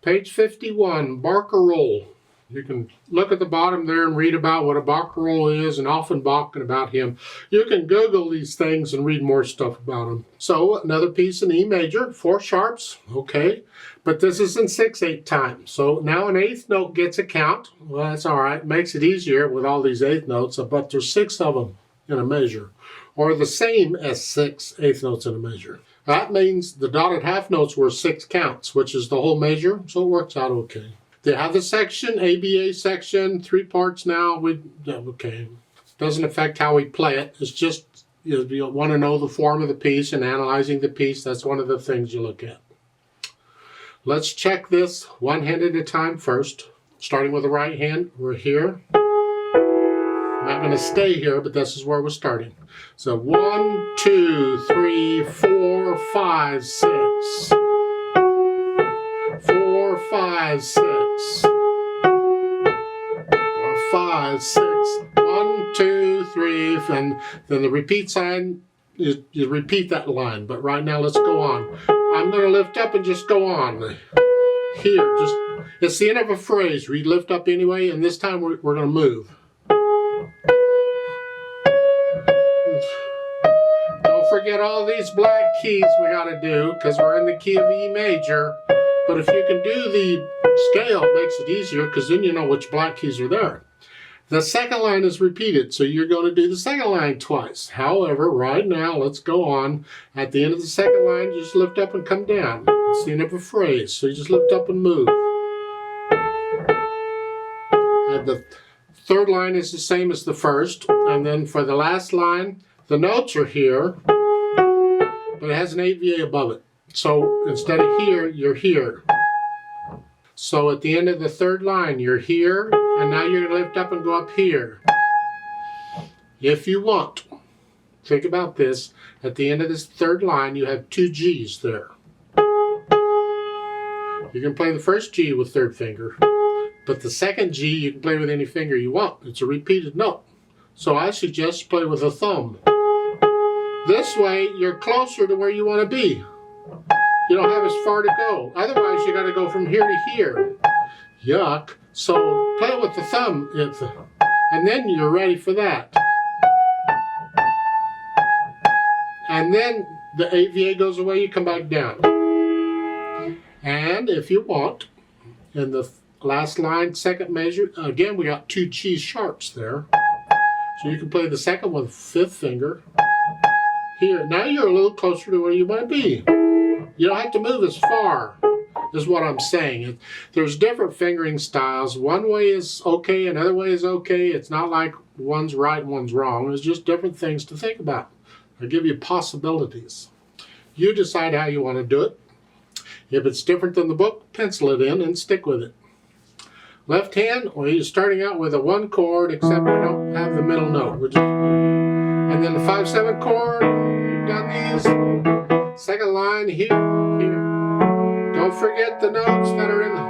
Page 51, Barcarole. You can look at the bottom there and read about what a Barcarole is and Offenbach and about him. You can Google these things and read more stuff about them. So another piece in E major, 4 sharps, okay. But this is in 6/8 time. So now an eighth note gets a count. Well, that's all right. Makes it easier with all these eighth notes, but there's 6 of them in a measure, or the same as 6 eighth notes in a measure. That means the dotted half notes were 6 counts, which is the whole measure, so it works out okay. They have the section, ABA section, 3 parts now. Okay, doesn't affect how we play it. It's just you want to know the form of the piece and analyzing the piece. That's one of the things you look at. Let's check this one hand at a time first. Starting with the right hand, we're here. I'm not going to stay here, but this is where we're starting. So 1, 2, 3, 4, 5, 6. 4, 5, 6. 5, 6. 1, 2, 3, and then the repeat sign, you repeat that line. But right now, let's go on. I'm going to lift up and just go on. Here, it's the end of a phrase. We lift up anyway, and this time we're going to move. Don't forget all these black keys we got to do, because we're in the key of E major. But if you can do the scale, it makes it easier, because then you know which black keys are there. The second line is repeated, so you're going to do the second line twice. However, right now, let's go on. At the end of the second line, you just lift up and come down. It's the end of a phrase, so you just lift up and move. And the third line is the same as the first. And then for the last line, the notes are here, but it has an 8 VA above it. So instead of here, you're here. So at the end of the third line, you're here, and now you're going to lift up and go up here. If you want, think about this. At the end of this third line, you have 2 G's there. You can play the first G with third finger, but the second G you can play with any finger you want. It's a repeated note. So I suggest play with a thumb. This way, you're closer to where you want to be. You don't have as far to go. Otherwise, you got to go from here to here. Yuck. So play with the thumb, and then you're ready for that. And then the 8 VA goes away, you come back down. And if you want, in the last line, second measure, again, we got 2 G sharps there. So you can play the second one with 5th finger. Here, now you're a little closer to where you might be. You don't have to move as far, is what I'm saying. There's different fingering styles. One way is okay, another way is okay. It's not like one's right and one's wrong. There's just different things to think about. I give you possibilities. You decide how you want to do it. If it's different than the book, pencil it in and stick with it. Left hand, well, you're starting out with a 1 chord, except we don't have the middle note. And then the 5/7 chord, you've done these. Second line, here, here. Don't forget the notes that are in the...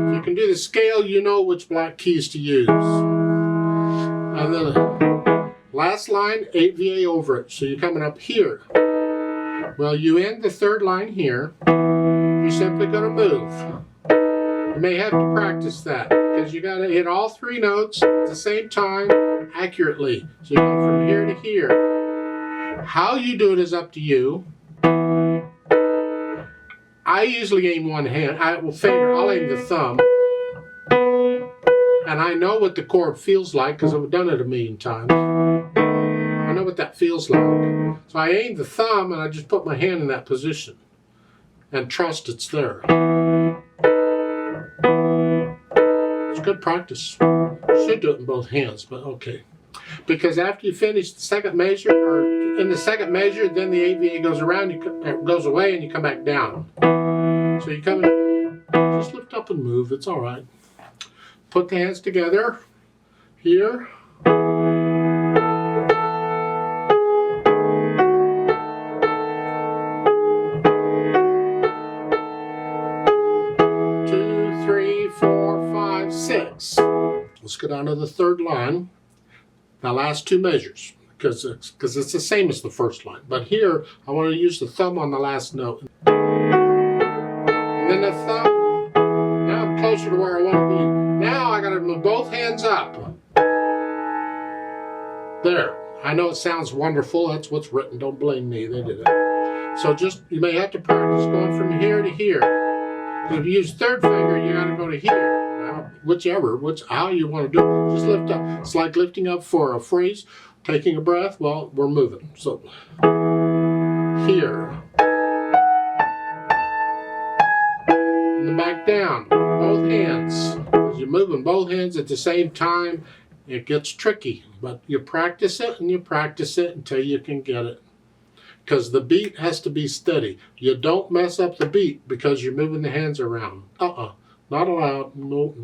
If you can do the scale, you know which black keys to use. And then the last line, 8 VA over it. So you're coming up here. Well, you end the third line here. You're simply going to move. You may have to practice that, because you got to hit all 3 notes at the same time accurately. So you go from here to here. How you do it is up to you. I usually aim one hand. I'll aim the thumb. And I know what the chord feels like because I've done it a million times. I know what that feels like. So I aim the thumb and I just put my hand in that position and trust it's there. It's good practice. You should do it in both hands, but okay. Because after you finish the second measure, or in the second measure, then the 8 VA goes around, goes away, and you come back down. So you come in, just lift up and move. It's all right. Put the hands together here. Two, three, 4, 5, 6. Let's go down to the third line. The last 2 measures, because it's the same as the first line. But here, I want to use the thumb on the last note. And then the thumb closer to where I want to be. Now I got to move both hands up. There. I know it sounds wonderful. That's what's written. Don't blame me. They did it. So just, you may have to practice going from here to here. If you use third finger, you got to go to here. Now, how you want to do it. Just lift up. It's like lifting up for a phrase, taking a breath. Well, we're moving. So here. And then back down. Both hands. As you're moving both hands at the same time, it gets tricky. But you practice it and you practice it until you can get it. Because the beat has to be steady. You don't mess up the beat because you're moving the hands around. Not allowed. No.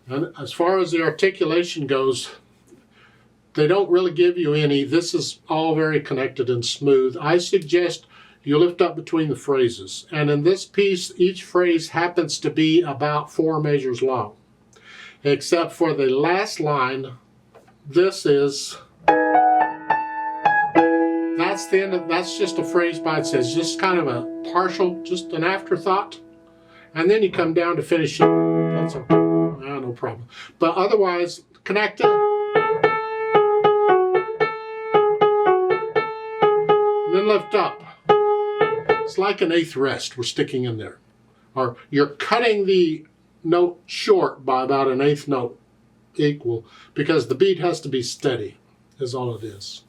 And as far as the articulation goes, they don't really give you any. This is all very connected and smooth. I suggest you lift up between the phrases. And in this piece, each phrase happens to be about 4 measures long. Except for the last line, this is... That's the end of, that's just a phrase by itself. It's just kind of a partial, just an afterthought. And then you come down to finish it. That's okay. No problem. But otherwise, connect it. And then lift up. It's like an 8th rest we're sticking in there. Or you're cutting the note short by about an 8th note equal because the beat has to be steady, is all it is.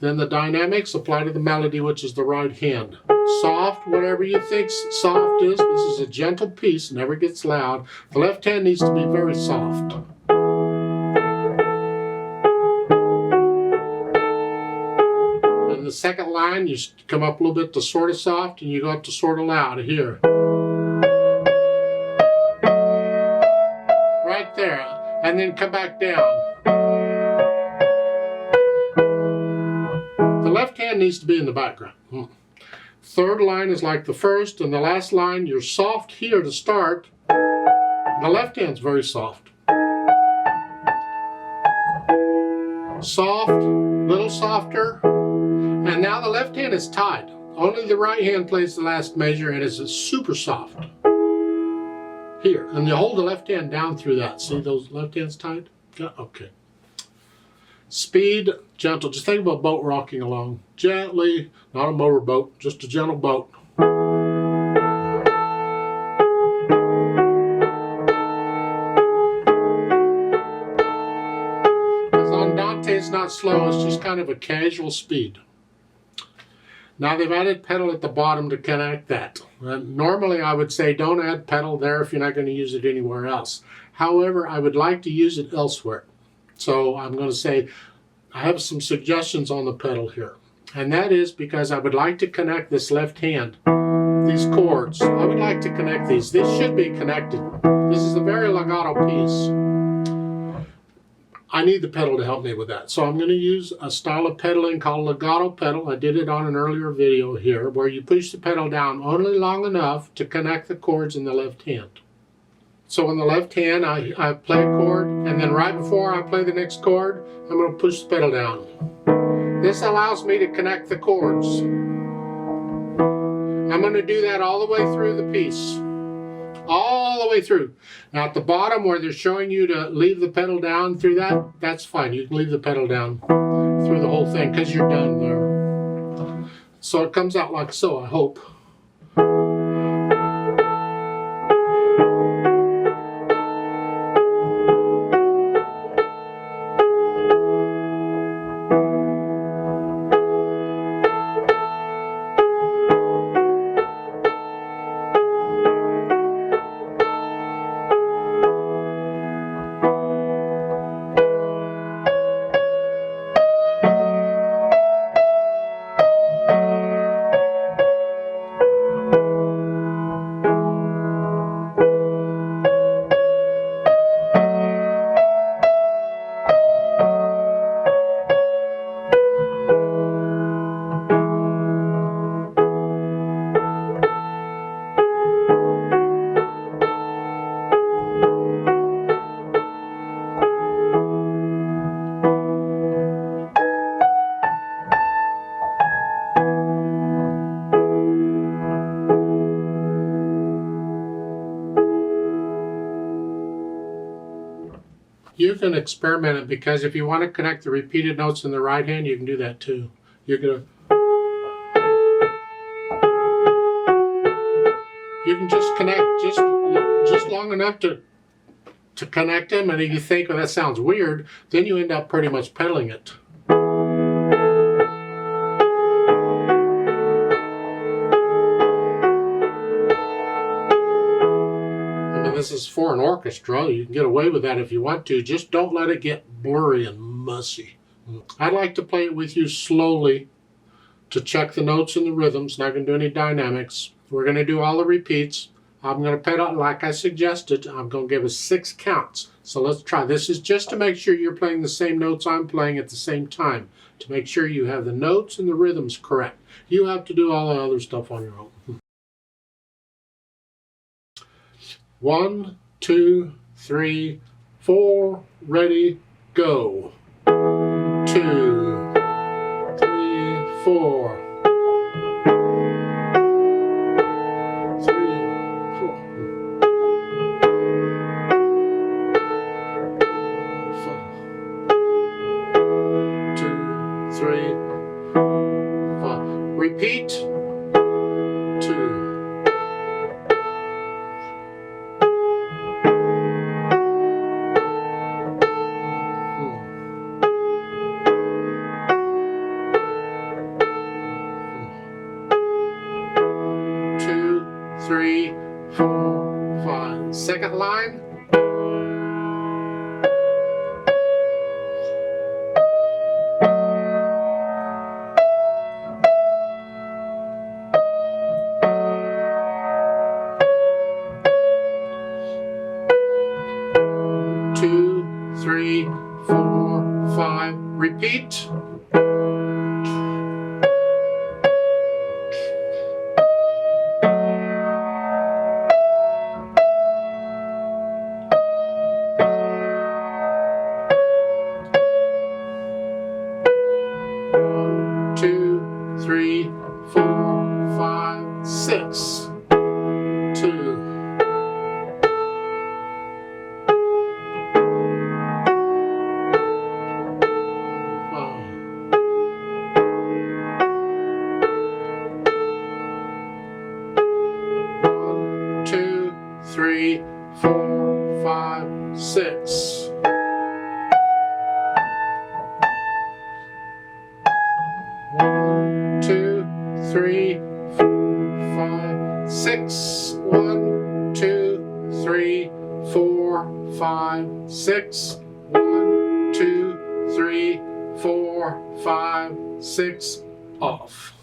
Then the dynamics apply to the melody, which is the right hand. Soft, whatever you think soft is. This is a gentle piece, never gets loud. The left hand needs to be very soft. And the second line, you come up a little bit to sort of soft, and you go up to sort of loud here. Right there. And then come back down. The left hand needs to be in the background. Third line is like the first, and the last line, you're soft here to start. The left hand's very soft. Soft, little softer, and now the left hand is tied. Only the right hand plays the last measure, and it's super soft. Here, and you hold the left hand down through that. See those left hands tied? Yeah, okay. Speed, gentle. Just think about a boat rocking along. Gently, not a motorboat, just a gentle boat. Because Andante is not slow, it's just kind of a casual speed. Now they've added pedal at the bottom to connect that. Normally I would say don't add pedal there if you're not going to use it anywhere else. However, I would like to use it elsewhere. So I'm going to say I have some suggestions on the pedal here. And that is because I would like to connect this left hand, these chords. I would like to connect these. This should be connected. This is a very legato piece. I need the pedal to help me with that. So I'm going to use a style of pedaling called legato pedal. I did it on an earlier video here where you push the pedal down only long enough to connect the chords in the left hand. So in the left hand, I play a chord, and then right before I play the next chord, I'm going to push the pedal down. This allows me to connect the chords. I'm going to do that all the way through the piece. All the way through. Now at the bottom where they're showing you to leave the pedal down through that, that's fine. You can leave the pedal down through the whole thing because you're done there. So it comes out like so, I hope. can experiment it, because if you want to connect the repeated notes in the right hand, you can do that too. You can just connect just long enough to connect them, and if you think, oh, that sounds weird, then you end up pretty much pedaling it. This is for an orchestra. You can get away with that if you want to. Just don't let it get blurry and mussy. I like to play it with you slowly to check the notes and the rhythms. Not going to do any dynamics. We're going to do all the repeats. I'm going to pedal like I suggested. I'm going to give us 6 counts. So let's try. This is just to make sure you're playing the same notes I'm playing at the same time, to make sure you have the notes and the rhythms correct. You have to do all the other stuff on your own. 1, 2, 3, 4, ready, go. 2, 3, 4. 3, 4. 2, 3, 4. Repeat. 2. 3, 4, 5. Second line. 2, 3, 4, 5. Repeat. 2, 3, 4, 5, 6. 2. 1, 2, 3, 4, 5, 6. 1, 2, 3, 4, 5, 6. 1, 2, 3, 4, 5, 6. 1, 2, 3, 4, 5, 6. Off.